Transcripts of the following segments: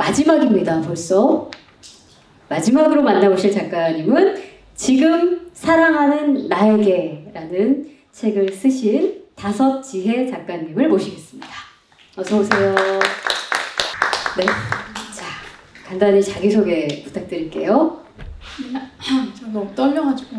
마지막입니다. 벌써 마지막으로 만나보실 작가님은 지금 사랑하는 나에게라는 책을 쓰신 다섯지혜 작가님을 모시겠습니다. 어서 오세요. 네, 자 간단히 자기소개 부탁드릴게요. 저 너무 떨려가지고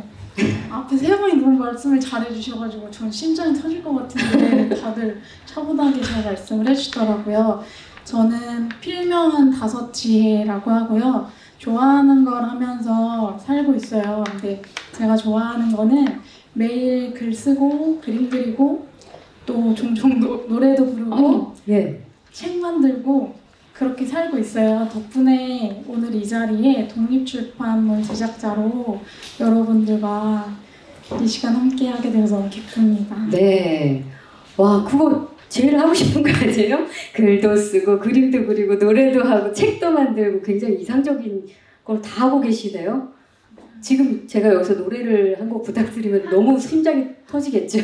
앞에 세 분이 너무 말씀을 잘해주셔가지고 전 심장이 터질 것 같은데 다들 차분하게 잘 말씀을 해주시더라고요. 저는 필명은 다섯지혜라고 하고요. 좋아하는 걸 하면서 살고 있어요. 근데 제가 좋아하는 거는 매일 글 쓰고 그림 그리고 또 종종 노래도 부르고 예. 책 만들고 그렇게 살고 있어요. 덕분에 오늘 이 자리에 독립출판물 제작자로 여러분들과 이 시간 함께 하게 돼서 너무 기쁩니다. 네. 와, 그거 제일 하고 싶은 거 아니에요? 글도 쓰고 그림도 그리고 노래도 하고 책도 만들고 굉장히 이상적인 걸 다 하고 계시네요. 지금 제가 여기서 노래를 한 곡 부탁드리면 너무 심장이 터지겠죠?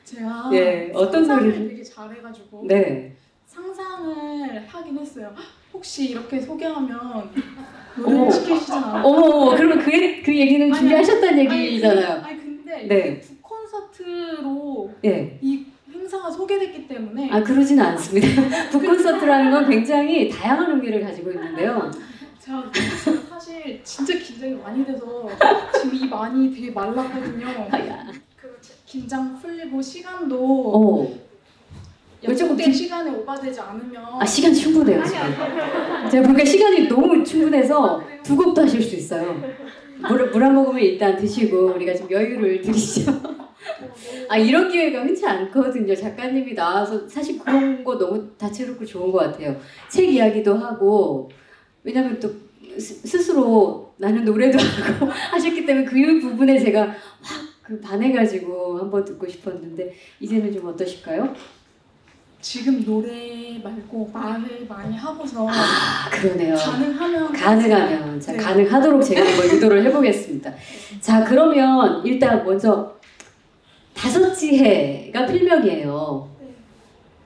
제가 예, 어떤 상상을 노래를? 되게 잘해가지고 네. 상상을 하긴 했어요. 혹시 이렇게 소개하면 노래를 시키시지 않아요? 어머, 그러면 그 얘기는 준비하셨다는 얘기잖아요. 아니 근데 네. 북콘서트로 네. 이 행사가 소개됐기 때문에 아, 그러지는 않습니다. 북콘서트라는 건 굉장히 다양한 의미를 가지고 있는데요. 제가 사실 진짜 긴장이 많이 돼서 지금 입 많이 되게 말랐거든요. 아야. 그 긴장 풀리고 시간도 어. 약속된 시간에 오바되지 않으면 시간 충분해요, 지금. 제가 보니까 시간이 너무 충분해서 두 곡도 하실 수 있어요. 물 한 모금을 일단 드시고 우리가 좀 여유를 드리죠. 이런 기회가 흔치 않거든요. 작가님이 나와서 사실 그런 거 너무 다채롭고 좋은 것 같아요. 책 이야기도 하고 왜냐면 또 스스로 나는 노래도 하고 하셨기 때문에 그 부분에 제가 확 반해가지고 한번 듣고 싶었는데 이제는 좀 어떠실까요? 지금 노래 말고 말을 많이 하고서 그러네요. 가능하면 자, 네. 가능하도록 제가 한번 유도를 해보겠습니다. 자, 그러면 일단 먼저 다섯지혜가 필명이에요.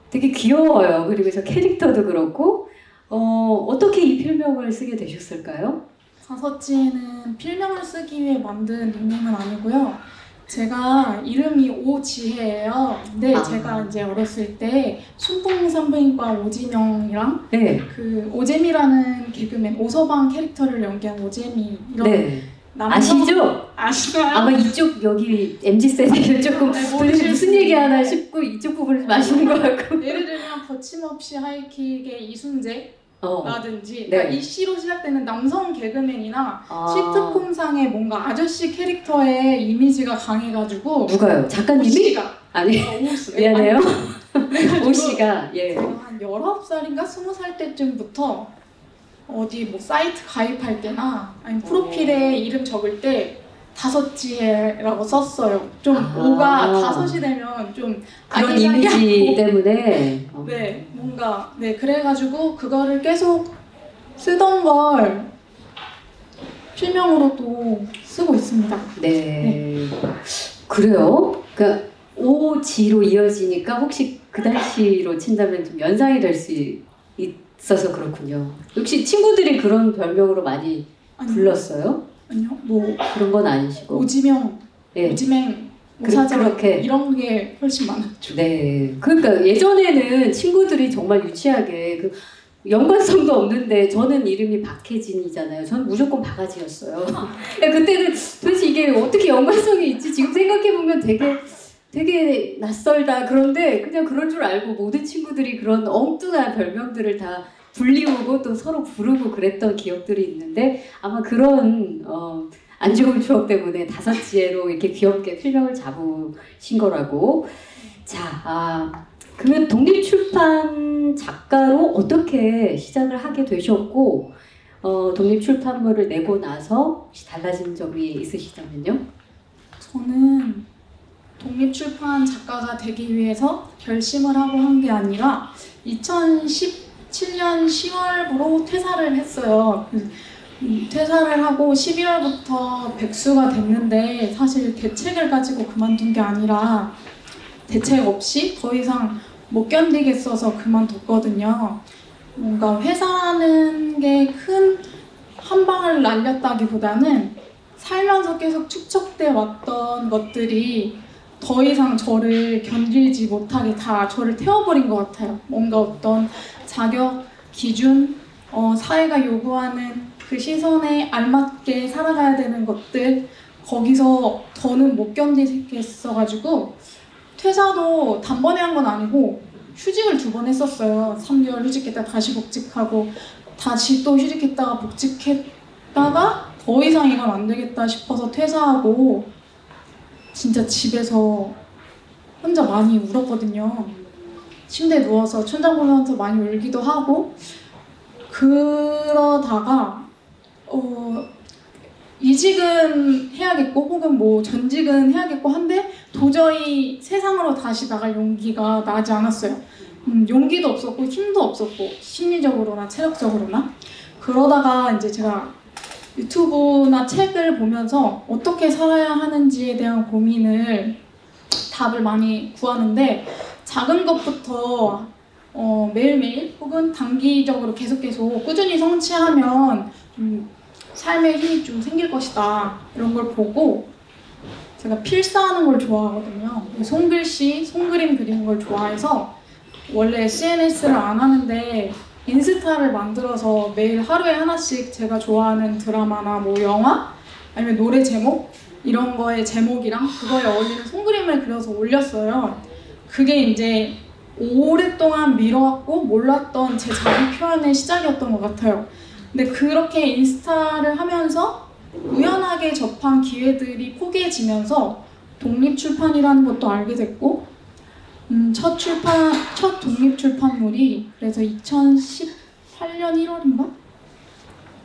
되게 귀여워요. 그리고 저 캐릭터도 그렇고 어떻게 이 필명을 쓰게 되셨을까요? 다섯지혜는 필명을 쓰기 위해 만든 닉네임은 아니고요. 제가 이름이 오지혜예요. 근데 제가 이제 어렸을 때 순풍산부인과 오지명이랑 네. 그 오재미라는 개그맨 오서방 캐릭터를 연기한 오재미 이런 네. 남성 아시죠? 아시나요? 아마 이쪽 여기 MZ세대는 조금 도대체 무슨 얘기 하나 싶고 이쪽 부분을 좀 아시는 것 같고 예를 들면 거침없이 하이킥의 이순재 라든지 네. 이 씨로 시작되는 남성 개그맨이나 시트콤상의 뭔가 아저씨 캐릭터의 이미지가 강해가지고 누가요? 작가님이? 오씨가 아니 미안해요. 오씨가 예. 제가 한 19살인가 20살 때쯤부터 어디 뭐 사이트 가입할 때나 아니면 프로필에 이름 적을 때 다섯지혜라고 썼어요. 좀 오가 다섯이 되면 좀 그런 이미지 때문에 네, 뭔가 그래가지고 그거를 계속 쓰던 걸 필명으로 또 쓰고 있습니다. 네. 그래요? 그러니까 오지로 이어지니까 혹시 그 당시로 친다면 좀 연상이 될 수 있어서 그렇군요. 혹시 친구들이 그런 별명으로 많이 불렀어요? 아니요, 뭐 그런 건 아니시고 오지명, 네. 오지맹, 오사장 그렇게 이런 게 훨씬 많았죠. 네, 그러니까 예전에는 친구들이 정말 유치하게 그 연관성도 없는데 저는 이름이 박혜진이잖아요. 저는 무조건 바가지였어요. 그때는 도대체 이게 어떻게 연관성이 있지? 지금 생각해보면 되게 낯설다. 그런데 그냥 그럴 줄 알고 모든 친구들이 그런 엉뚱한 별명들을 다 불리우고 또 서로 부르고 그랬던 기억들이 있는데 아마 그런 안 좋은 추억 때문에 다섯지혜로 이렇게 귀엽게 필명을 잡으신 거라고. 자, 그러면 독립출판 작가로 어떻게 시작을 하게 되셨고 독립출판물을 내고 나서 혹시 달라진 점이 있으시다면요? 저는 독립출판 작가가 되기 위해서 결심을 하고 한 게 아니라 2017년 10월부로 퇴사를 했어요. 퇴사를 하고 11월부터 백수가 됐는데 사실 대책을 가지고 그만둔 게 아니라 대책 없이 더 이상 못 견디겠어서 그만뒀거든요. 뭔가 회사라는 게 큰 한 방을 날렸다기보다는 살면서 계속 축적돼 왔던 것들이 더 이상 저를 견디지 못하게 다 저를 태워버린 것 같아요. 뭔가 어떤 자격, 기준, 사회가 요구하는 그 시선에 알맞게 살아가야 되는 것들, 거기서 더는 못 견디겠어가지고 퇴사도 단번에 한 건 아니고 휴직을 2번 했었어요. 3개월 휴직했다가 다시 복직하고 다시 또 휴직했다가 복직했다가 더 이상 이건 안 되겠다 싶어서 퇴사하고 진짜 집에서 혼자 많이 울었거든요. 침대에 누워서 천장 보면서 많이 울기도 하고 그러다가 이직은 해야겠고 혹은 뭐 전직은 해야겠고 한데 도저히 세상으로 다시 나갈 용기가 나지 않았어요. 용기도 없었고 힘도 없었고 심리적으로나 체력적으로나. 그러다가 이제 제가 유튜브나 책을 보면서 어떻게 살아야 하는지에 대한 고민을 답을 많이 구하는데 작은 것부터 매일매일 혹은 단기적으로 계속 꾸준히 성취하면 삶에 힘이 좀 생길 것이다 이런 걸 보고 제가 필사하는 걸 좋아하거든요. 손글씨, 손그림 그리는 걸 좋아해서 원래 SNS를 안 하는데 인스타를 만들어서 매일 하루에 하나씩 제가 좋아하는 드라마나 뭐 영화 아니면 노래 제목 이런 거의 제목이랑 그거에 어울리는 손그림을 그려서 올렸어요. 그게 이제 오랫동안 미뤄왔고 몰랐던 제 자기 표현의 시작이었던 것 같아요. 근데 그렇게 인스타를 하면서 우연하게 접한 기회들이 포개지면서 독립출판이라는 것도 알게 됐고 첫 독립출판물이 그래서 2018년 1월인가?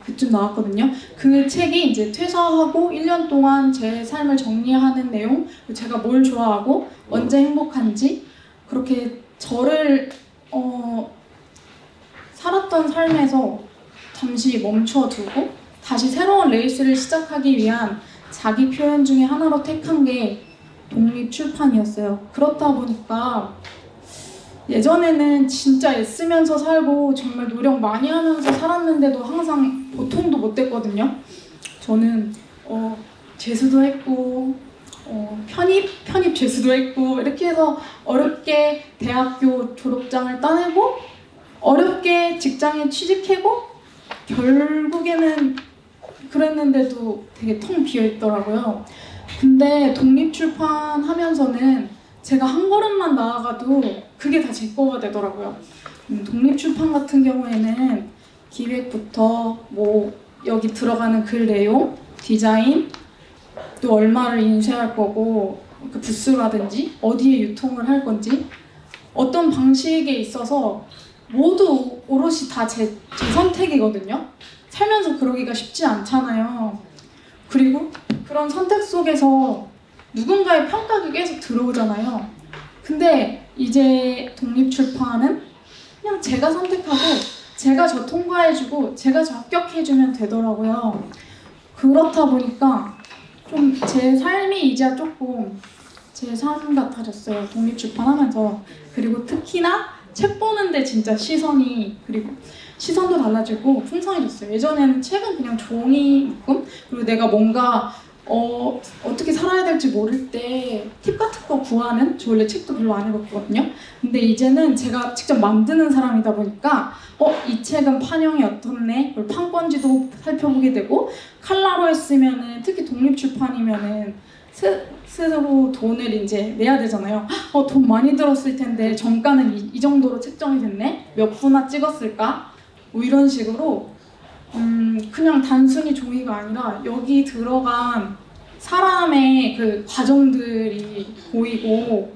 그쯤 나왔거든요. 그 책이 이제 퇴사하고 1년 동안 제 삶을 정리하는 내용, 제가 뭘 좋아하고 언제 행복한지 그렇게 저를 살았던 삶에서 잠시 멈춰두고 다시 새로운 레이스를 시작하기 위한 자기 표현 중에 하나로 택한 게 독립출판이었어요. 그렇다 보니까 예전에는 진짜 애쓰면서 살고 정말 노력 많이 하면서 살았는데도 항상 보통도 못 됐거든요. 저는 재수도 했고 편입 재수도 했고 이렇게 해서 어렵게 대학교 졸업장을 따내고 어렵게 직장에 취직하고 결국에는 그랬는데도 되게 텅 비어 있더라고요. 근데 독립출판 하면서는 제가 한 걸음만 나아가도 그게 다 제 거가 되더라고요. 독립출판 같은 경우에는 기획부터 뭐 여기 들어가는 글 내용, 디자인, 또 얼마를 인쇄할 거고 그 부스라든지 어디에 유통을 할 건지 어떤 방식에 있어서 모두 오롯이 다 제 선택이거든요. 살면서 그러기가 쉽지 않잖아요. 그리고 그런 선택 속에서 누군가의 평가가 계속 들어오잖아요. 근데 이제 독립출판은 그냥 제가 선택하고 제가 저 통과해주고 제가 저 합격해주면 되더라고요. 그렇다 보니까 좀 제 삶이 이제 조금 제 삶 같아졌어요. 독립출판하면서. 그리고 특히나 책 보는데 진짜 시선이 그리고 시선도 달라지고 풍성해졌어요. 예전에는 책은 그냥 종이 묶음? 그리고 내가 뭔가 어떻게 살아야 될지 모를 때 팁 같은 거 구하는? 저 원래 책도 별로 안 읽었거든요. 근데 이제는 제가 직접 만드는 사람이다 보니까 이 책은 판형이 어떻네? 그리고 판권지도 살펴보게 되고 칼라로 했으면은 특히 독립출판이면은 스스로 돈을 이제 내야 되잖아요. 돈 많이 들었을 텐데 정가는 이 정도로 책정이 됐네? 몇 부나 찍었을까? 뭐 이런 식으로 그냥 단순히 종이가 아니라 여기 들어간 사람의 그 과정들이 보이고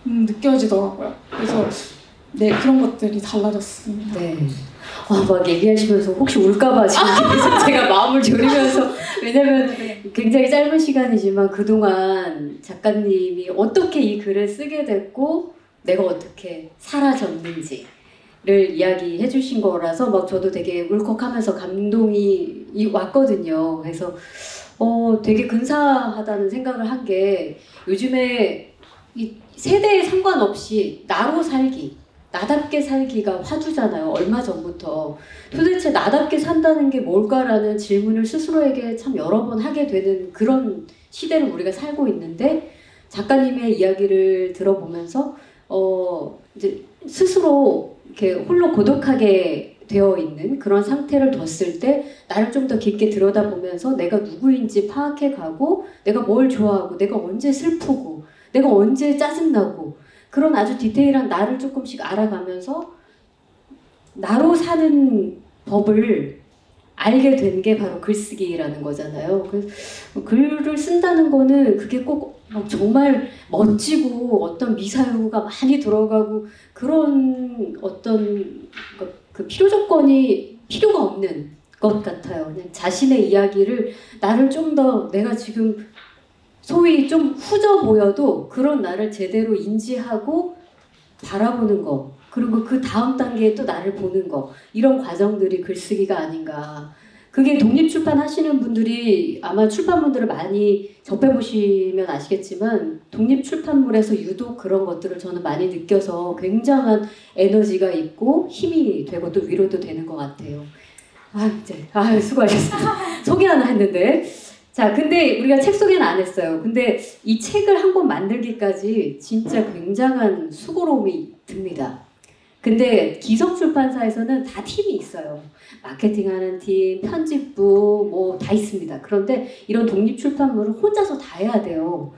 느껴지더라고요. 그래서 네, 그런 것들이 달라졌습니다. 네. 막 얘기하시면서 혹시 울까봐 지금 계속 제가 마음을 졸이면서 왜냐면 굉장히 짧은 시간이지만 그동안 작가님이 어떻게 이 글을 쓰게 됐고 내가 어떻게 사라졌는지를 이야기해 주신 거라서 막 저도 되게 울컥하면서 감동이 왔거든요. 그래서 되게 근사하다는 생각을 한 게 요즘에 이 세대에 상관없이 나로 살기 나답게 살기가 화두잖아요. 얼마 전부터. 도대체 나답게 산다는 게 뭘까라는 질문을 스스로에게 참 여러 번 하게 되는 그런 시대를 우리가 살고 있는데, 작가님의 이야기를 들어보면서 이제 스스로 이렇게 홀로 고독하게 되어 있는 그런 상태를 뒀을 때 나를 좀 더 깊게 들여다보면서 내가 누구인지 파악해 가고, 내가 뭘 좋아하고, 내가 언제 슬프고, 내가 언제 짜증나고, 그런 아주 디테일한 나를 조금씩 알아가면서 나로 사는 법을 알게 된 게 바로 글쓰기라는 거잖아요. 글을 쓴다는 거는 그게 꼭 정말 멋지고 어떤 미사유가 많이 들어가고 그런 어떤 그 필요 조건이 필요가 없는 것 같아요. 그냥 자신의 이야기를, 나를 좀 더 내가 지금 소위 좀 후져 보여도 그런 나를 제대로 인지하고 바라보는 거, 그리고 그 다음 단계에 또 나를 보는 거, 이런 과정들이 글쓰기가 아닌가. 그게 독립출판 하시는 분들이 아마 출판물들을 많이 접해보시면 아시겠지만, 독립출판물에서 유독 그런 것들을 저는 많이 느껴서 굉장한 에너지가 있고 힘이 되고 또 위로도 되는 것 같아요. 수고하셨습니다. 소개 하나 했는데. 자, 근데 우리가 책 소개는 안 했어요. 근데 이 책을 한 권 만들기까지 진짜 굉장한 수고로움이 듭니다. 근데 기성출판사에서는 다 팀이 있어요. 마케팅하는 팀, 편집부, 뭐 다 있습니다. 그런데 이런 독립출판물을 혼자서 다 해야 돼요.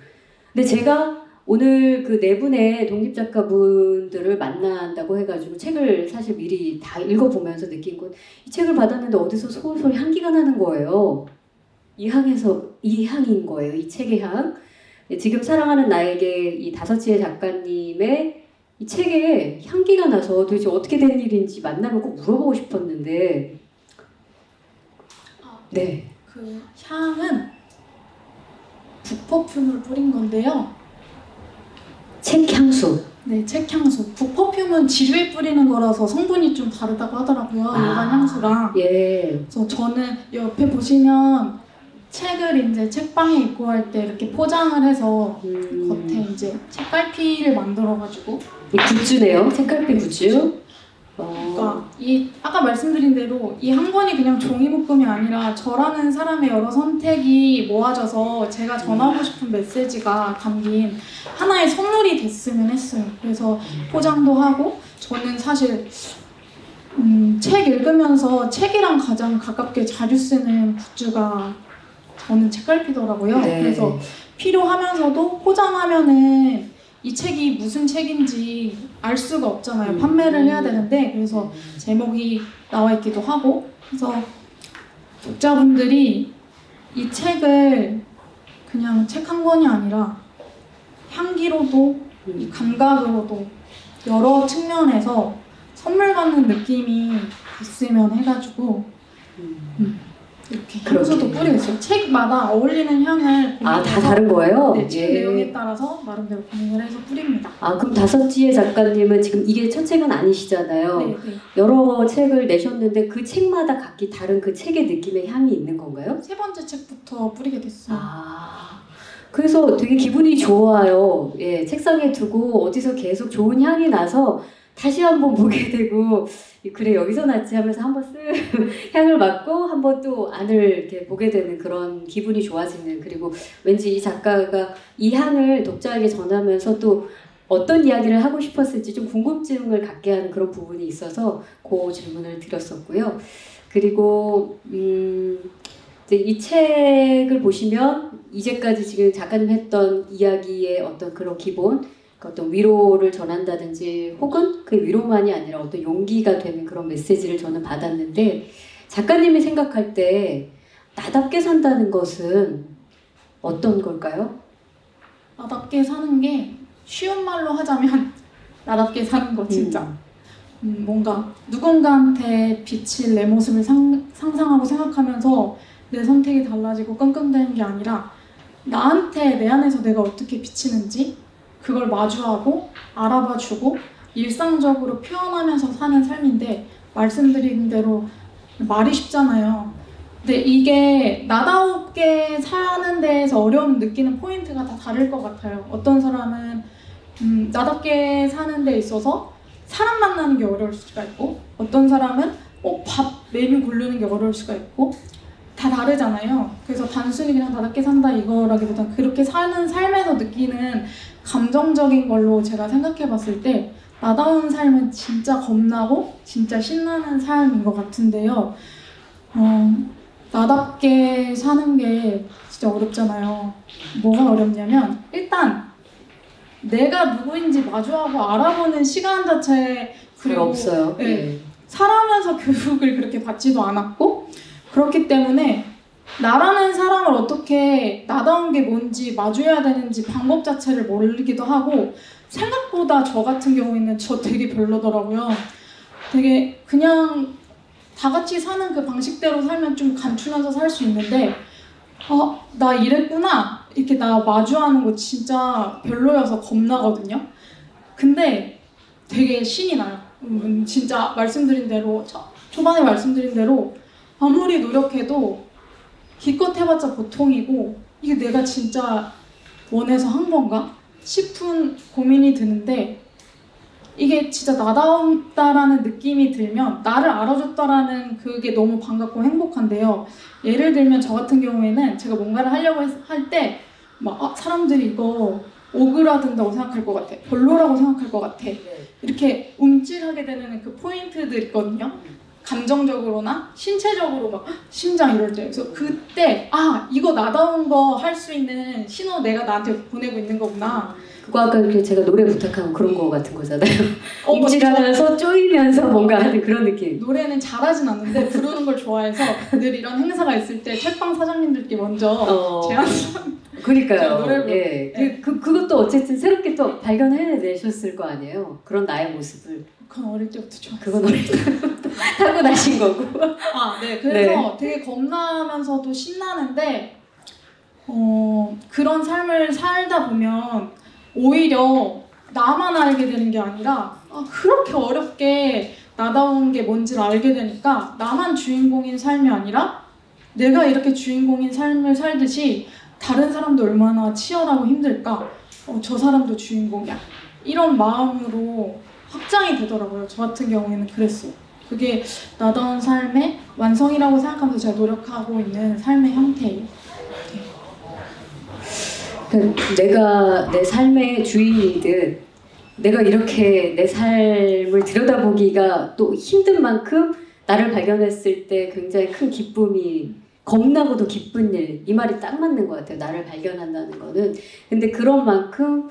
근데 제가 오늘 그 네 분의 독립작가분들을 만난다고 해가지고 책을 사실 미리 다 읽어보면서 느낀 건, 이 책을 받았는데 어디서 솔솔 향기가 나는 거예요. 이 향인 거예요. 이 책의 향. 지금 사랑하는 나에게 이 다섯지의 작가님의 이 책에 향기가 나서 도대체 어떻게 된 일인지 만나면 꼭 물어보고 싶었는데. 네. 그 향은 북퍼퓸을 뿌린 건데요. 책 향수. 네, 책 향수. 북퍼퓸은 지류에 뿌리는 거라서 성분이 좀 다르다고 하더라고요. 일반 향수랑. 예. 그래서 저는 옆에 보시면 책을 이제 책방에 입고할 때 이렇게 포장을 해서 겉에 이제 책갈피를 만들어가지고. 이 굿즈네요. 책갈피 굿즈. 그러니까 이 아까 말씀드린 대로 이 한 권이 그냥 종이 묶음이 아니라 저라는 사람의 여러 선택이 모아져서 제가 전하고 싶은 메시지가 담긴 하나의 선물이 됐으면 했어요. 그래서 포장도 하고, 저는 사실 책 읽으면서 책이랑 가장 가깝게 자주 쓰는 굿즈가 저는 책갈피더라고요. 네. 그래서 필요하면서도 포장하면은 이 책이 무슨 책인지 알 수가 없잖아요. 판매를 해야 되는데, 그래서 제목이 나와 있기도 하고. 그래서 독자분들이 이 책을 그냥 책 한 권이 아니라 향기로도 이 감각으로도 여러 측면에서 선물 받는 느낌이 됐으면 해가지고 이렇게 향수도 뿌리겠어요. 책마다 어울리는 향을 다 다른 거예요? 네, 책 내용에 따라서 나름대로 고민을 해서 뿌립니다. 그럼 다섯지의 작가님은 지금 이게 첫 책은 아니시잖아요. 네. 여러 책을 내셨는데 그 책마다 각기 다른 그 책의 느낌의 향이 있는 건가요? 세 번째 책부터 뿌리게 됐어요. 그래서 되게 기분이 좋아요. 예, 책상에 두고 어디서 계속 좋은 향이 나서 다시 한번 보게 되고, 그래 여기서 났지 하면서 한번 쓱 향을 맡고 한번 또 안을 이렇게 보게 되는 그런 기분이 좋아지는, 그리고 왠지 이 작가가 이 향을 독자에게 전하면서 또 어떤 이야기를 하고 싶었을지 좀 궁금증을 갖게 하는 그런 부분이 있어서 그 질문을 드렸었고요. 그리고 이제 이 책을 보시면 이제까지 지금 작가님 했던 이야기의 어떤 그런 기본, 어떤 위로를 전한다든지 혹은 그 위로만이 아니라 어떤 용기가 되는 그런 메시지를 저는 받았는데, 작가님이 생각할 때 나답게 산다는 것은 어떤 걸까요? 나답게 사는 게 쉬운 말로 하자면 나답게 사는 거 진짜. 뭔가 누군가한테 비칠 내 모습을 상상하고 생각하면서 내 선택이 달라지고 끙끙대는 게 아니라 나한테 내 안에서 내가 어떻게 비치는지 그걸 마주하고 알아봐주고 일상적으로 표현하면서 사는 삶인데, 말씀드린 대로 말이 쉽잖아요. 근데 이게 나답게 사는 데에서 어려움 느끼는 포인트가 다 다를 것 같아요. 어떤 사람은 나답게 사는 데 있어서 사람 만나는 게 어려울 수가 있고 어떤 사람은 밥 메뉴 고르는 게 어려울 수가 있고 다 다르잖아요. 그래서 단순히 그냥 나답게 산다 이거라기보단 그렇게 사는 삶에서 느끼는 감정적인 걸로 제가 생각해 봤을 때 나다운 삶은 진짜 겁나고 진짜 신나는 삶인 것 같은데요. 나답게 사는 게 진짜 어렵잖아요. 뭐가 어렵냐면 일단 내가 누구인지 마주하고 알아보는 시간 자체 그리고 없어요. 네. 살아면서 교육을 그렇게 받지도 않았고 그렇기 때문에 나라는 사람을 어떻게 나다운 게 뭔지 마주해야 되는지 방법 자체를 모르기도 하고 생각보다 저 같은 경우에는 저 되게 별로더라고요. 되게 그냥 다 같이 사는 그 방식대로 살면 좀 감추면서 살 수 있는데 나 이랬구나 이렇게 나 마주하는 거 진짜 별로여서 겁나거든요. 근데 되게 신이 나요. 진짜 말씀드린 대로 초반에 말씀드린 대로 아무리 노력해도 기껏 해봤자 보통이고 이게 내가 진짜 원해서 한 건가 싶은 고민이 드는데 이게 진짜 나다웠다라는 느낌이 들면 나를 알아줬다라는 그게 너무 반갑고 행복한데요. 예를 들면 저 같은 경우에는 제가 뭔가를 하려고 할 때 막 사람들이 이거 오그라든다고 생각할 것 같아, 별로라고 생각할 것 같아 이렇게 움찔하게 되는 그 포인트들 있거든요. 감정적으로나 신체적으로 막 심장 이럴 때. 그래서 그때 이거 나다운 거 할 수 있는 신호 내가 나한테 보내고 있는 거구나. 그거 아까 이렇게 제가 노래 부탁하고 그런 거 같은 거잖아요. 움찔하면서 쪼이면서 뭔가 하는 그런 느낌. 노래는 잘하진 않는데 부르는 걸 좋아해서 늘 이런 행사가 있을 때 책방 사장님들께 먼저 제안을 그러니까요. 노래를 예. 그것도 어쨌든 새롭게 또 발견해내셨을 거 아니에요. 그런 나의 모습을. 그건 어릴 때부터 좋았어요. 그건 어릴 때부터 타고나신 거고. 네. 그래서 되게 겁나면서도 신나는데 그런 삶을 살다 보면 오히려 나만 알게 되는 게 아니라 그렇게 어렵게 나다운 게 뭔지를 알게 되니까 나만 주인공인 삶이 아니라 내가 이렇게 주인공인 삶을 살듯이 다른 사람도 얼마나 치열하고 힘들까? 저 사람도 주인공이야. 이런 마음으로 확장이 되더라고요. 저 같은 경우에는 그랬어요. 그게 나다운 삶의 완성이라고 생각하면서 제가 노력하고 있는 삶의 형태예요. 내가 내 삶의 주인이듯 내가 이렇게 내 삶을 들여다보기가 또 힘든 만큼 나를 발견했을 때 굉장히 큰 기쁨이 겁나고도 기쁜 일, 이 말이 딱 맞는 것 같아요. 나를 발견한다는 거는. 근데 그런 만큼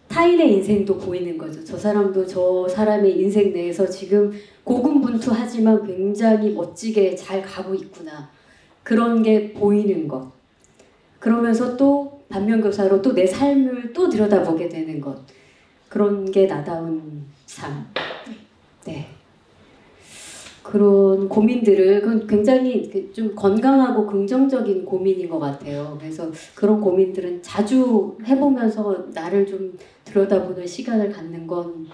타인의 인생도 보이는 거죠. 저 사람도 저 사람의 인생 내에서 지금 고군분투하지만 굉장히 멋지게 잘 가고 있구나. 그런 게 보이는 것. 그러면서 또 반면교사로 또 내 삶을 또 들여다보게 되는 것. 그런 게 나다운 삶. 네. 그런 고민들을 그건 굉장히 좀 건강하고 긍정적인 고민인 것 같아요. 그래서 그런 고민들은 자주 해보면서 나를 좀 들여다보는 시간을 갖는 건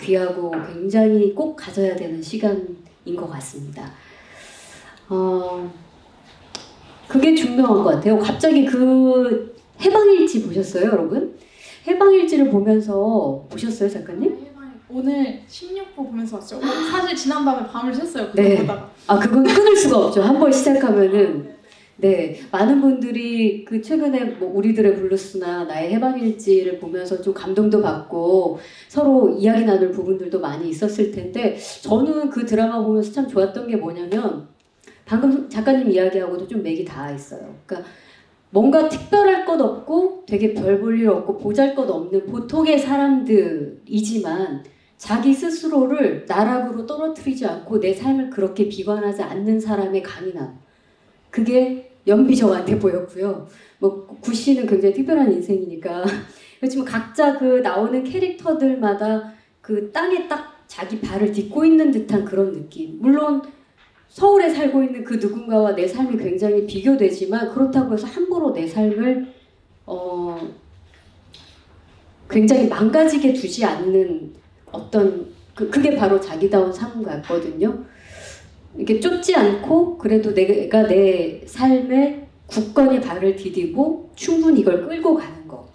귀하고 굉장히 꼭 가져야 되는 시간인 것 같습니다. 그게 중요한 것 같아요. 갑자기 그 해방일지 보셨어요, 여러분? 해방일지를 보면서 보셨어요, 작가님? 오늘 16부 보면서 왔죠. 사실 지난밤에 밤을 샜어요. 그거 네. 보다가. 그건 끊을 수가 없죠. 한번 시작하면은. 네, 많은 분들이 그 최근에 뭐 우리들의 블루스나 나의 해방일지를 보면서 좀 감동도 받고 서로 이야기 나눌 부분들도 많이 있었을 텐데 저는 그 드라마 보면서 참 좋았던 게 뭐냐면 방금 작가님 이야기하고도 좀 맥이 닿아 있어요. 그러니까 뭔가 특별할 것 없고 되게 별 볼 일 없고 보잘것 없는 보통의 사람들이지만 자기 스스로를 나락으로 떨어뜨리지 않고 내 삶을 그렇게 비관하지 않는 사람의 강인함. 그게 연비 저한테 보였고요. 뭐 구씨는 굉장히 특별한 인생이니까 그렇지만 각자 그 나오는 캐릭터들마다 그 땅에 딱 자기 발을 딛고 있는 듯한 그런 느낌. 물론 서울에 살고 있는 그 누군가와 내 삶이 굉장히 비교되지만 그렇다고 해서 함부로 내 삶을 굉장히 망가지게 두지 않는 어떤 그게 바로 자기다운 삶 같거든요. 이렇게 쫓지 않고 그래도 내가 내 삶에 굳건히 발을 디디고 충분히 이걸 끌고 가는 거.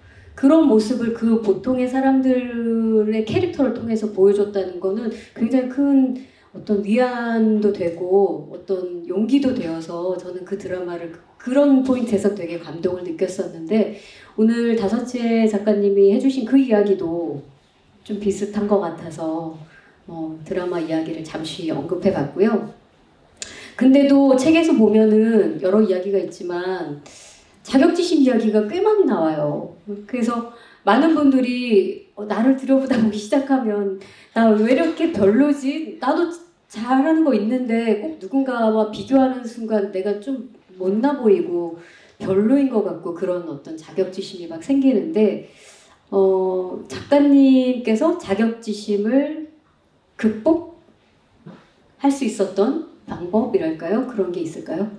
그런 모습을 그 보통의 사람들의 캐릭터를 통해서 보여줬다는 거는 굉장히 큰 어떤 위안도 되고 어떤 용기도 되어서 저는 그 드라마를 그런 포인트에서 되게 감동을 느꼈었는데 오늘 다섯째 작가님이 해주신 그 이야기도 좀 비슷한 것 같아서 드라마 이야기를 잠시 언급해 봤고요. 근데도 책에서 보면은 여러 이야기가 있지만 자격지심 이야기가 꽤 많이 나와요. 그래서 많은 분들이 나를 들여다보기 시작하면 나 왜 이렇게 별로지? 나도 잘하는 거 있는데 꼭 누군가와 비교하는 순간 내가 좀 못나 보이고 별로인 것 같고 그런 어떤 자격지심이 막 생기는데 작가님께서 자격지심을 극복할 수 있었던 방법이랄까요? 그런 게 있을까요?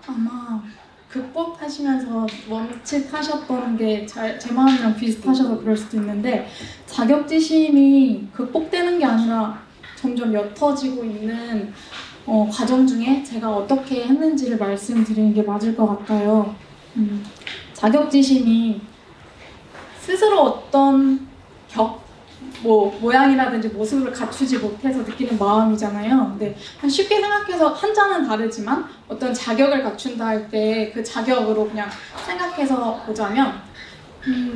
아마 극복하시면서 멈칫하셨던 게 제 마음이랑 비슷하셔서 그럴 수도 있는데 자격지심이 극복되는 게 아니라 점점 옅어지고 있는 과정 중에 제가 어떻게 했는지를 말씀드리는 게 맞을 것 같아요. 자격지심이 스스로 어떤 모양이라든지 모습을 갖추지 못해서 느끼는 마음이잖아요. 근데 쉽게 생각해서 한자는 다르지만 어떤 자격을 갖춘다 할 때 그 자격으로 그냥 생각해서 보자면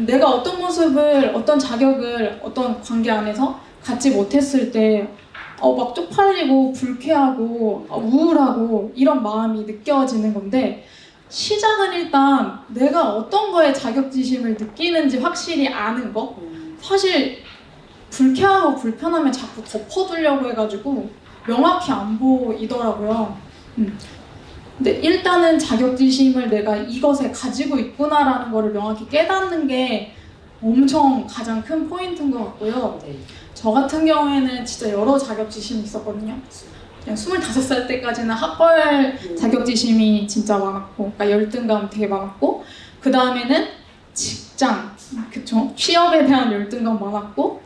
내가 어떤 모습을, 어떤 자격을 어떤 관계 안에서 갖지 못했을 때 막 쪽팔리고 불쾌하고 우울하고 이런 마음이 느껴지는 건데 시작은 일단 내가 어떤 거에 자격지심을 느끼는지 확실히 아는 거. 사실 불쾌하고 불편하면 자꾸 덮어두려고 해가지고 명확히 안 보이더라고요. 근데 일단은 자격지심을 내가 이것에 가지고 있구나라는 거를 명확히 깨닫는 게 엄청 가장 큰 포인트인 것 같고요. 저 같은 경우에는 진짜 여러 자격지심이 있었거든요. 그냥 25살 때까지는 학벌 자격지심이 진짜 많았고, 그러니까 열등감 되게 많았고, 그 다음에는 직장, 그쵸? 취업에 대한 열등감 많았고,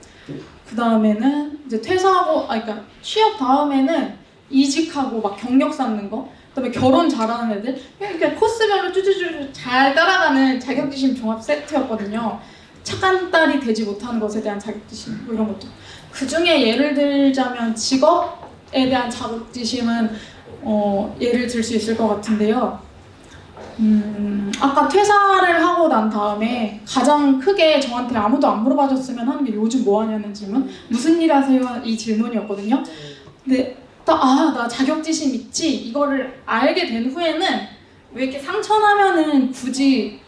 그 다음에는 이제 퇴사하고, 그러니까 취업 다음에는 이직하고 막 경력 쌓는 거, 그 다음에 결혼 잘하는 애들, 그러니까 코스별로 쭈쭈쭈 잘 따라가는 자격지심 종합 세트였거든요. 착한 딸이 되지 못하는 것에 대한 자격지심, 뭐 이런 것도. 그 중에 예를 들자면 직업에 대한 자격지심은 예를 들 수 있을 것 같은데요. 아까 퇴사를 하고 난 다음에 가장 크게 저한테 아무도 안 물어봐줬으면 하는 게 요즘 뭐 하냐는 질문? 무슨 일 하세요? 이 질문이었거든요. 근데 나 자격지심 있지? 이거를 알게 된 후에는 왜 이렇게 상처나면은 굳이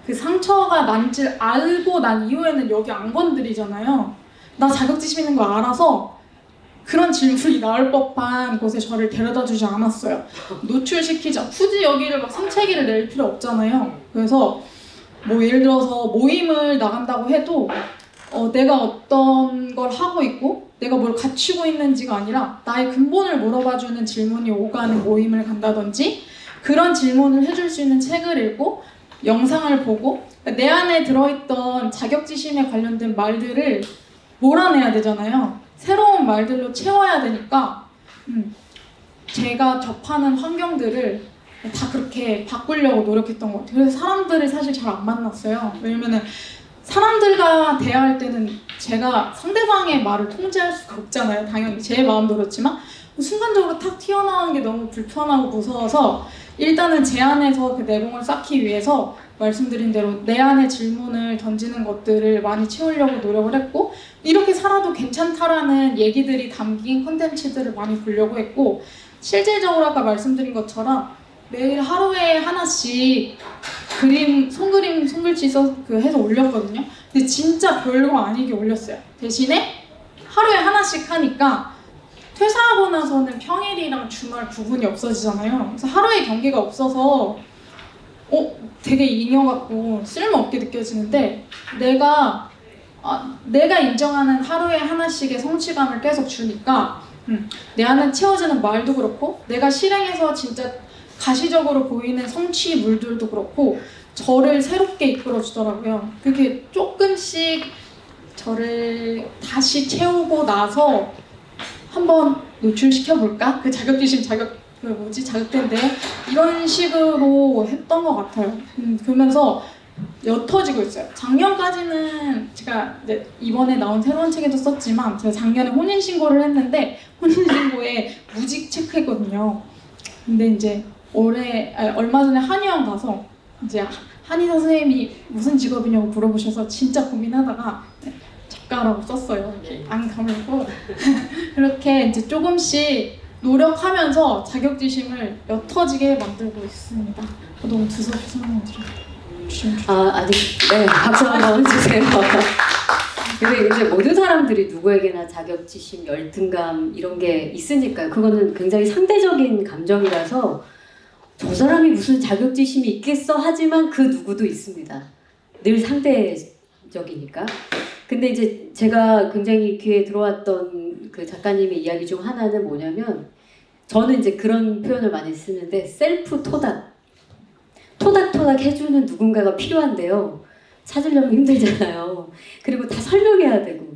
그 상처가 난지를 알고 난 이후에는 여기 안 건드리잖아요. 나 자격지심 있는 거 알아서 그런 질문이 나올 법한 곳에 저를 데려다 주지 않았어요. 노출시키자. 굳이 여기를 막 상체기를 낼 필요 없잖아요. 그래서 뭐 예를 들어서 모임을 나간다고 해도 내가 어떤 걸 하고 있고 내가 뭘 갖추고 있는지가 아니라 나의 근본을 물어봐주는 질문이 오가는 모임을 간다든지 그런 질문을 해줄 수 있는 책을 읽고 영상을 보고 내 안에 들어있던 자격지심에 관련된 말들을 몰아내야 되잖아요. 새로운 말들로 채워야 되니까 제가 접하는 환경들을 다 그렇게 바꾸려고 노력했던 것 같아요. 그래서 사람들을 사실 잘 안 만났어요. 왜냐면은 사람들과 대화할 때는 제가 상대방의 말을 통제할 수가 없잖아요. 당연히 제 마음도 그렇지만 순간적으로 탁 튀어나오는 게 너무 불편하고 무서워서 일단은 제 안에서 그 내공을 쌓기 위해서 말씀드린 대로 내 안에 질문을 던지는 것들을 많이 채우려고 노력을 했고 이렇게 살아도 괜찮다라는 얘기들이 담긴 콘텐츠들을 많이 보려고 했고 실질적으로 아까 말씀드린 것처럼 매일 하루에 하나씩 손그림, 손글씨 해서 올렸거든요. 근데 진짜 별거 아니게 올렸어요. 대신에 하루에 하나씩 하니까 퇴사하고 나서는 평일이랑 주말 구분이 없어지잖아요. 그래서 하루의 경계가 없어서 되게 잉여 같고 쓸모없게 느껴지는데 내가 인정하는 하루에 하나씩의 성취감을 계속 주니까 내 안에 채워지는 말도 그렇고 내가 실행해서 진짜 가시적으로 보이는 성취물들도 그렇고 저를 새롭게 이끌어주더라고요. 그게 조금씩 저를 다시 채우고 나서 한번 노출시켜볼까? 그 자격지심 자극된데 이런 식으로 했던 것 같아요. 그러면서 옅어지고 있어요. 작년까지는 제가 이제 이번에 나온 새로운 책에도 썼지만 제가 작년에 혼인신고를 했는데 혼인신고에 무직 체크했거든요. 근데 이제 얼마 전에 한의원 가서 이제 한의사 선생님이 무슨 직업이냐고 물어보셔서 진짜 고민하다가 작가라고 썼어요. 이렇게 안 가물고 그렇게 이제 조금씩 노력하면서 자격지심을 옅어지게 만들고 있습니다. 너무 두서없이 설명드립니다. 아직 네, 박수 한번 주세요. 근데 이제 모든 사람들이 누구에게나 자격지심, 열등감 이런 게 있으니까요. 그거는 굉장히 상대적인 감정이라서 저 사람이 무슨 자격지심이 있겠어 하지만 그 누구도 있습니다. 늘 상대적이니까. 근데 이제 제가 굉장히 귀에 들어왔던 그 작가님의 이야기 중 하나는 뭐냐면 저는 이제 그런 표현을 많이 쓰는데 셀프 토닥. 토닥토닥 해주는 누군가가 필요한데요. 찾으려면 힘들잖아요. 그리고 다 설명해야 되고.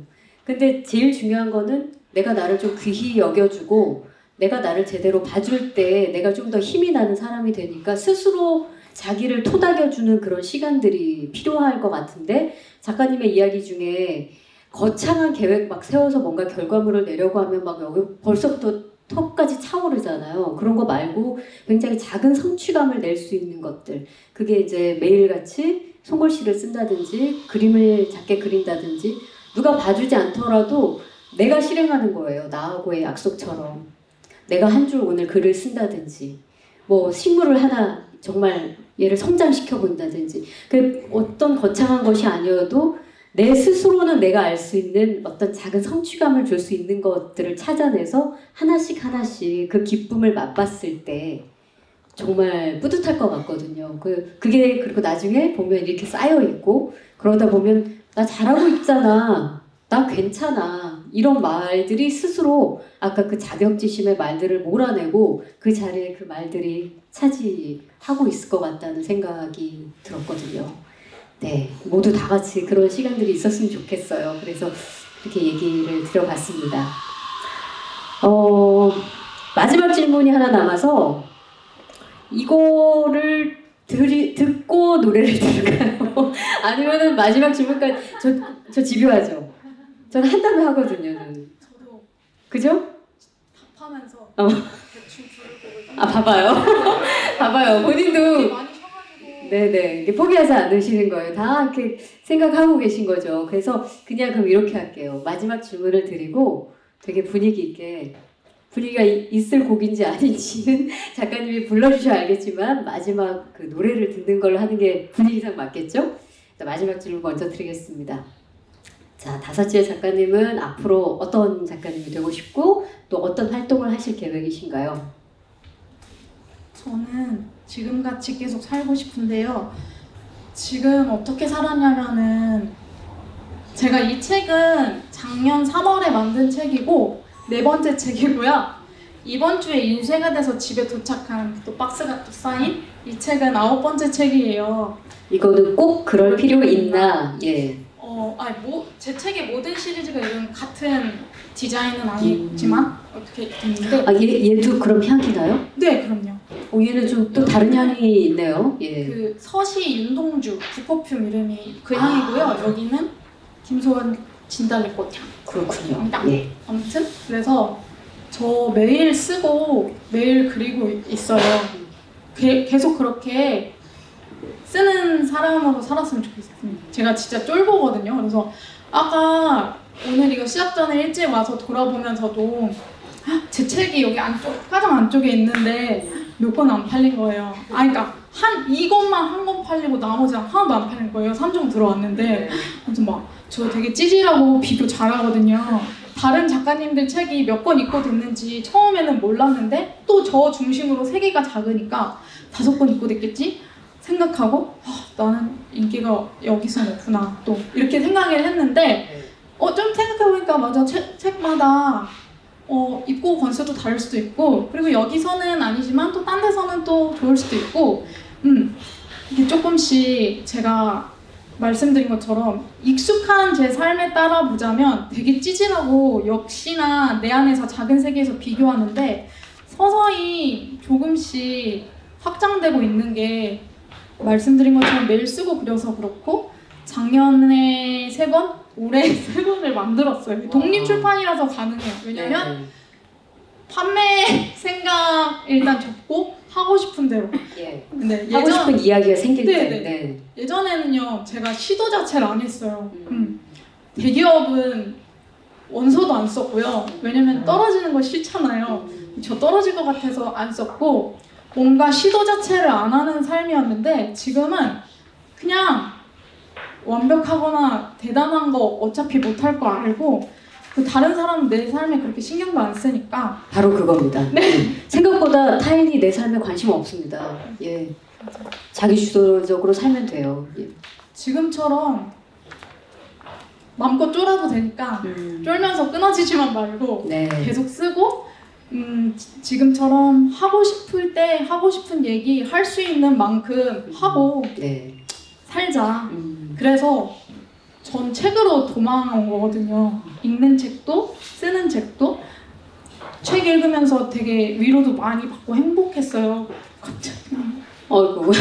근데 제일 중요한 거는 내가 나를 좀 귀히 여겨주고 내가 나를 제대로 봐줄 때 내가 좀 더 힘이 나는 사람이 되니까 스스로 자기를 토닥여주는 그런 시간들이 필요할 것 같은데 작가님의 이야기 중에 거창한 계획 막 세워서 뭔가 결과물을 내려고 하면 막 여기 벌써부터 턱까지 차오르잖아요. 그런 거 말고 굉장히 작은 성취감을 낼 수 있는 것들. 그게 이제 매일같이 손글씨를 쓴다든지 그림을 작게 그린다든지 누가 봐주지 않더라도 내가 실행하는 거예요. 나하고의 약속처럼. 내가 한 줄 오늘 글을 쓴다든지 뭐 식물을 하나 정말 얘를 성장시켜 본다든지 그 어떤 거창한 것이 아니어도 내 스스로는 내가 알 수 있는 어떤 작은 성취감을 줄 수 있는 것들을 찾아내서 하나씩 그 기쁨을 맛봤을 때 정말 뿌듯할 것 같거든요. 그게 그리고 나중에 보면 이렇게 쌓여 있고 그러다 보면 나 잘하고 있잖아. 나 괜찮아. 이런 말들이 스스로 아까 그 자격지심의 말들을 몰아내고 그 자리에 그 말들이 차지하고 있을 것 같다는 생각이 들었거든요. 네, 모두 다 같이 그런 시간들이 있었으면 좋겠어요. 그래서 이렇게 얘기를 드려봤습니다. 마지막 질문이 하나 남아서 이거를 듣고 노래를 들을까요? 아니면은 마지막 질문까지 저 집요하죠. 저는 한 다음에 하거든요. 저는. 저도 그죠? 답하면서 대충 부르고 봐봐요. 봐봐요. 본인도 많이 쉬어가지고 네네 이게 포기하지 않으시는 거예요. 다 이렇게 생각하고 계신 거죠. 그래서 그냥 그럼 이렇게 할게요. 마지막 질문을 드리고 되게 분위기 있게 분위기가 있을 곡인지 아닌지는 작가님이 불러주셔야 알겠지만 마지막 그 노래를 듣는 걸로 하는 게 분위기상 맞겠죠? 마지막 질문 먼저 드리겠습니다. 자, 다섯째 작가님은 앞으로 어떤 작가님이 되고 싶고 또 어떤 활동을 하실 계획이신가요? 저는 지금같이 계속 살고 싶은데요. 지금 어떻게 살았냐면은 제가 이 책은 작년 3월에 만든 책이고 4번째 책이고요. 이번 주에 인쇄가 돼서 집에 도착한 또 박스가 또 쌓인 이 책은 9번째 책이에요. 이거는 꼭 그럴 필요 있나? 예. 제 책의 모든 시리즈가 이런 같은 디자인은 아니지만 어떻게 됐는데 얘도 그럼 향이 나요? 네, 그럼요. 얘는 좀 또 다른 향이 있네요. 예. 그 서시 윤동주 구퍼퓸 이름이 그 향이고요. 여기는 김소원 진달래꽃 향. 그렇군요. 예. 아무튼 그래서 저 매일 쓰고 매일 그리고 있어요. 계속 그렇게 쓰는 사람으로 살았으면 좋겠습니다. 제가 진짜 쫄보거든요. 그래서 아까 오늘 이거 시작 전에 일찍 와서 돌아보면서도 제 책이 여기 안쪽 가장 안쪽에 있는데 몇 권 안 팔린 거예요. 그러니까 이것만 한 권 팔리고 나머지는 하나도 안 팔린 거예요. 3종 들어왔는데 그래서 저 되게 찌질하고 비교 잘하거든요. 다른 작가님들 책이 몇 권 입고 됐는지 처음에는 몰랐는데 또 저 중심으로 세계가 작으니까 5권 입고 됐겠지? 생각하고 나는 인기가 여기서 높구나 또 이렇게 생각을 했는데 좀 생각해보니까 맞아. 책마다 입고 권수도 다를 수도 있고 그리고 여기서는 아니지만 또 딴 데서는 또 좋을 수도 있고 이게 조금씩 제가 말씀드린 것처럼 익숙한 제 삶에 따라 보자면 되게 찌질하고 역시나 내 안에서 작은 세계에서 비교하는데 서서히 조금씩 확장되고 있는 게 말씀드린 것처럼 매일 쓰고 그려서 그렇고 작년에 3권, 올해 3권을 만들었어요. 독립출판이라서 가능해요. 왜냐면 네. 판매 생각 일단 접고 하고 싶은 대로. 예. 근데 하고 싶은 이야기가 생길 네, 때. 네. 네. 예전에는요, 제가 시도 자체를 안 했어요. 대기업은 원서도 안 썼고요. 왜냐면 떨어지는 거 싫잖아요. 저 떨어질 것 같아서 안 썼고 뭔가 시도 자체를 안 하는 삶이었는데 지금은 그냥 완벽하거나 대단한 거 어차피 못할 거 알고 그 다른 사람은 내 삶에 그렇게 신경도 안 쓰니까 바로 그겁니다. 네. 생각보다 타인이 내 삶에 관심 없습니다. 예. 자기 주도적으로 살면 돼요. 예. 지금처럼 마음껏 쫄아도 되니까 쫄면서 끊어지지만 말고 네. 계속 쓰고 지금처럼 하고 싶을 때 하고 싶은 얘기 할 수 있는 만큼 하고 네. 살자. 그래서 전 책으로 도망온 거거든요. 읽는 책도 쓰는 책도 책 읽으면서 되게 위로도 많이 받고 행복했어요. 갑자기 어이구.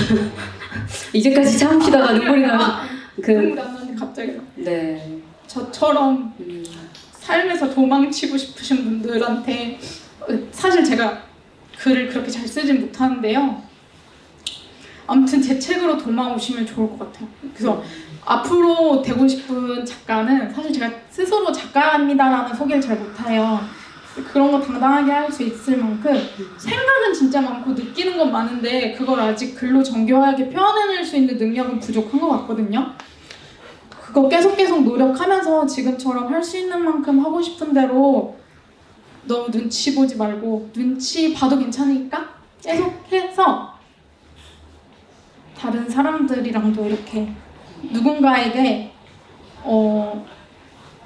이제까지 참으시다가 눈물이 나. 눈물 안 나는데 갑자기 네. 저처럼 삶에서 도망치고 싶으신 분들한테 사실 제가 글을 그렇게 잘 쓰진 못하는데요. 아무튼 제 책으로 도망오시면 좋을 것 같아요. 그래서 앞으로 되고 싶은 작가는 사실 제가 스스로 작가입니다라는 소개를 잘 못해요. 그런 거 당당하게 할 수 있을 만큼 생각은 진짜 많고 느끼는 건 많은데 그걸 아직 글로 정교하게 표현해낼 수 있는 능력은 부족한 것 같거든요. 그거 계속 노력하면서 지금처럼 할 수 있는 만큼 하고 싶은 대로 너무 눈치 보지 말고 눈치 봐도 괜찮으니까 계속해서 다른 사람들이랑도 이렇게 누군가에게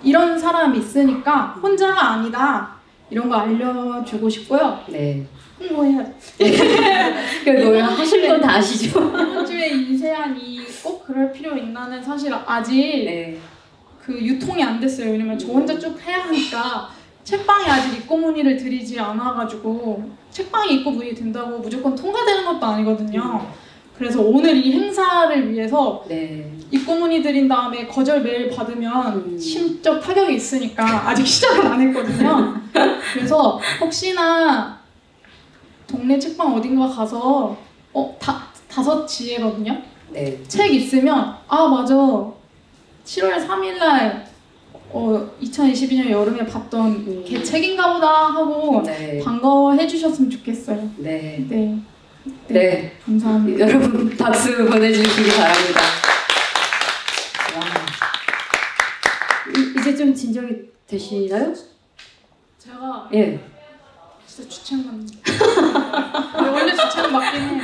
이런 사람이 있으니까 혼자가 아니다 이런 거 알려주고 싶고요. 네. 홍보해야죠. 그러니까 하실 건 다 아시죠? 이번 주에 이세안이 꼭 그럴 필요 있나는 사실 아직 네. 그 유통이 안 됐어요. 왜냐면 저 혼자 쭉 해야 하니까 책방에 아직 입고 문의를 드리지 않아가지고 책방에 입고 문의 된다고 무조건 통과되는 것도 아니거든요. 그래서 오늘 이 행사를 위해서 네. 입고 문의 드린 다음에 거절 메일 받으면 심적 타격이 있으니까 아직 시작을 안 했거든요. 그래서 혹시나 동네 책방 어딘가 가서 5지혜거든요. 네. 책 있으면 아 맞아 7월 3일날 2022년 여름에 봤던 걔 책인가 보다 하고 네. 반가워해 주셨으면 좋겠어요. 네. 네. 네. 감사합니다. 여러분 박수 보내주시기 바랍니다. 와. 이제 좀 진정이 되시나요? 제가 예. 진짜 주책만 원래 주책 맞긴 해요.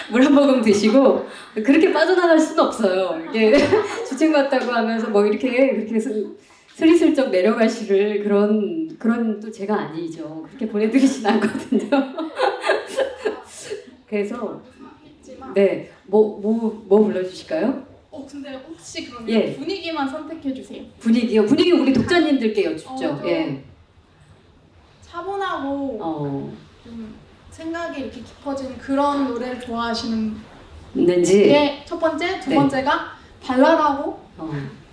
물 한 모금 드시고 그렇게 빠져나갈 수는 없어요. 이게 주책 맞다고 하면서 뭐 이렇게 그렇게 스리슬쩍 내려가시를 그런 또 제가 아니죠. 그렇게 보내드리진 않거든요. 그래서 네, 뭐 불러주실까요? 근데 혹시 그러면 예. 분위기만 선택해 주세요. 분위기요. 분위기 우리 독자님들께 여쭙죠. 예. 차분하고 좀 생각이 이렇게 깊어지는 그런 노래를 좋아하시는 있는지. 게 첫 번째, 두 번째가 발랄하고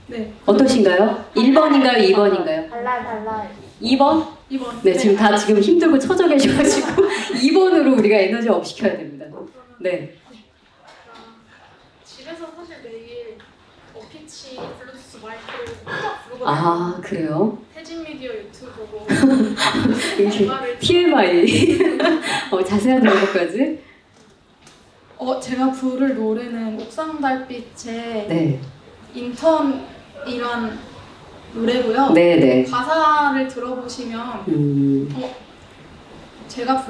네. 어떠신가요? 1번인가요? 2번인가요? 달라. 2번? 2번. 네, 지금 다 지금 힘들고 처져 계셔가지고 2번으로 우리가 에너지 업 시켜야 됩니다. 네. 집에서 사실 매일 어피치 블루투스 마이크를 혼자 부르거든요. 아, 그래요? 태진 미디어 유튜브 보고 이렇게 TMI. 자세한 정보까지? 제가 부를 노래는 옥상 달빛의 네. 인턴이란 노래고요. 네네. 가사를 들어보시면 제가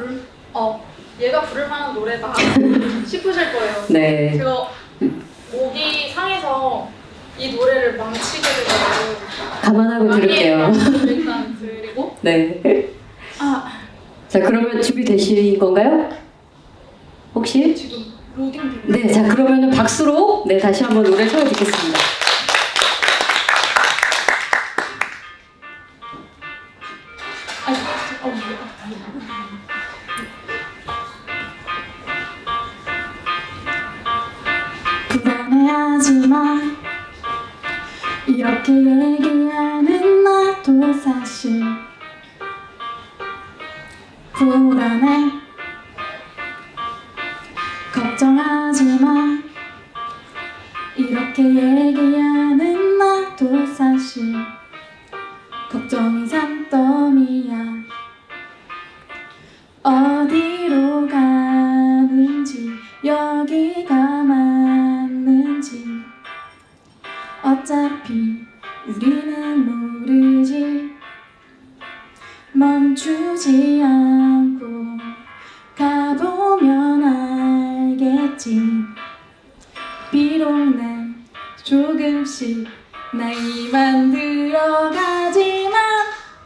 얘가 부를 만한 노래다 싶으실 거예요. 네. 제가 목이 상해서 이 노래를 망치게 되더라고요. 감안하고 들을게요. 일단 드리고 네. 자, 그러면 준비되신 건가요? 혹시? 지금 로딩 되고 네, 자, 그러면은 박수로 다시 한번 노래 청해 듣겠습니다. 걱정하지마 이렇게 얘기하는 나도 사실 불안해 걱정하지마 이렇게 얘기하는 나도 사실 걱정이 산더미야 어디로 가는지 여기가 맞는지 어차피 우리는 모르지 멈추지 않고 가보면 알겠지 비록 난 조금씩 나이만 들어가지만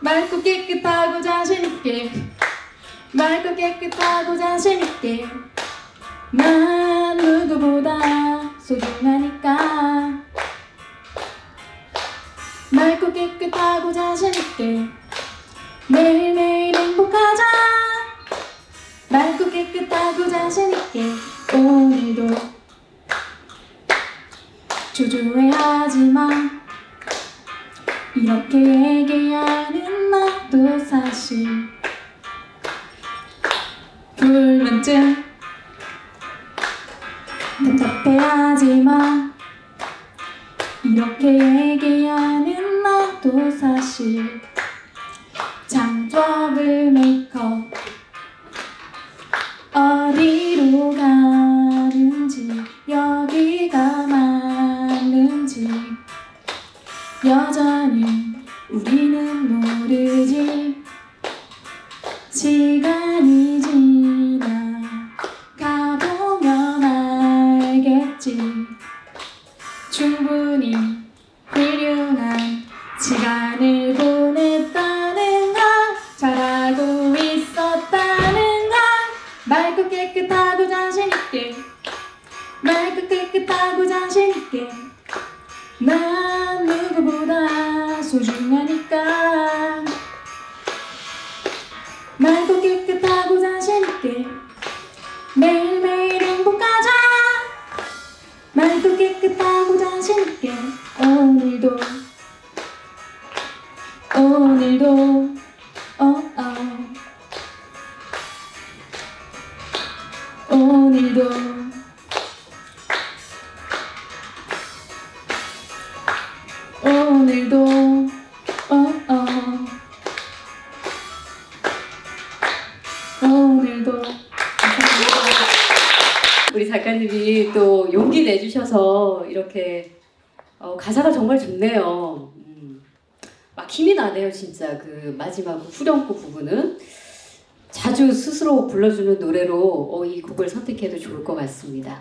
맑고 깨끗하고 자신있게 맑고 깨끗하고 자신있게 난 누구보다 소중하니까 맑고 깨끗하고 자신있게 매일매일 행복하자 맑고 깨끗하고 자신있게 오늘도 주저해하지마 이렇게 얘기하는 나도 사실 불면증 답답해하지마 이렇게 얘기하는 나도 사실 장터블 메이크업 어디로 가는지 여기가 맞는지 여전히 우리는 모르지 시간이 지나 가보면 알겠지 충분히 훌륭한 시간을 보냈다는 걸 잘하고 있었다는 걸 맑고 깨끗하고 자신있게 맑고 깨끗하고 자신있게 난 누구보다 소중하니까 맑고 깨끗하고 자신있게 매일매일 행복하자 맑고 깨끗하고 자신있게 오늘도 오늘도 오늘도 우리 작가님이 또 용기 내주셔서 이렇게 가사가 정말 좋네요. 막 힘이 나네요, 진짜. 그 마지막 후렴구 부분은 자주 스스로 불러주는 노래로 이 곡을 선택해도 좋을 것 같습니다.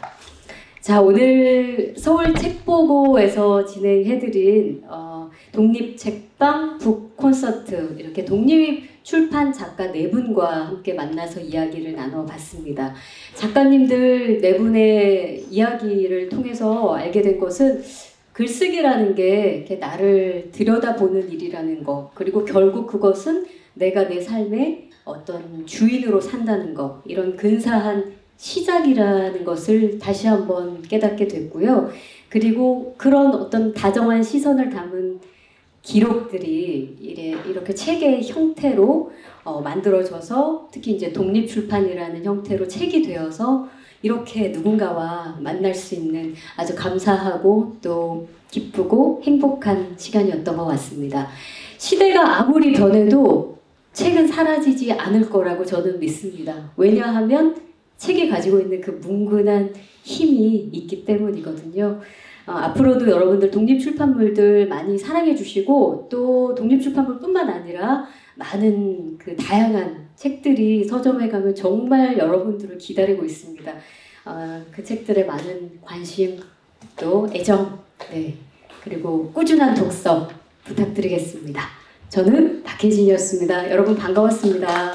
자, 오늘 서울 책보고에서 진행해드린 독립책방 북 콘서트 이렇게 독립출판 작가 네 분과 함께 만나서 이야기를 나눠봤습니다. 작가님들 네 분의 이야기를 통해서 알게 된 것은 글쓰기라는 게 이렇게 나를 들여다보는 일이라는 것, 그리고 결국 그것은 내가 내 삶의 어떤 주인으로 산다는 것, 이런 근사한 시작이라는 것을 다시 한번 깨닫게 됐고요. 그리고 그런 어떤 다정한 시선을 담은 기록들이 이렇게 책의 형태로 만들어져서 특히 이제 독립출판이라는 형태로 책이 되어서 이렇게 누군가와 만날 수 있는 아주 감사하고 또 기쁘고 행복한 시간이었던 것 같습니다. 시대가 아무리 변해도 책은 사라지지 않을 거라고 저는 믿습니다. 왜냐하면 책이 가지고 있는 그 뭉근한 힘이 있기 때문이거든요. 앞으로도 여러분들 독립출판물들 많이 사랑해 주시고 또 독립출판물뿐만 아니라 많은 그 다양한 책들이 서점에 가면 정말 여러분들을 기다리고 있습니다. 그 책들에 많은 관심 또 애정 그리고 꾸준한 독서 부탁드리겠습니다. 저는 박혜진이었습니다. 여러분 반가웠습니다.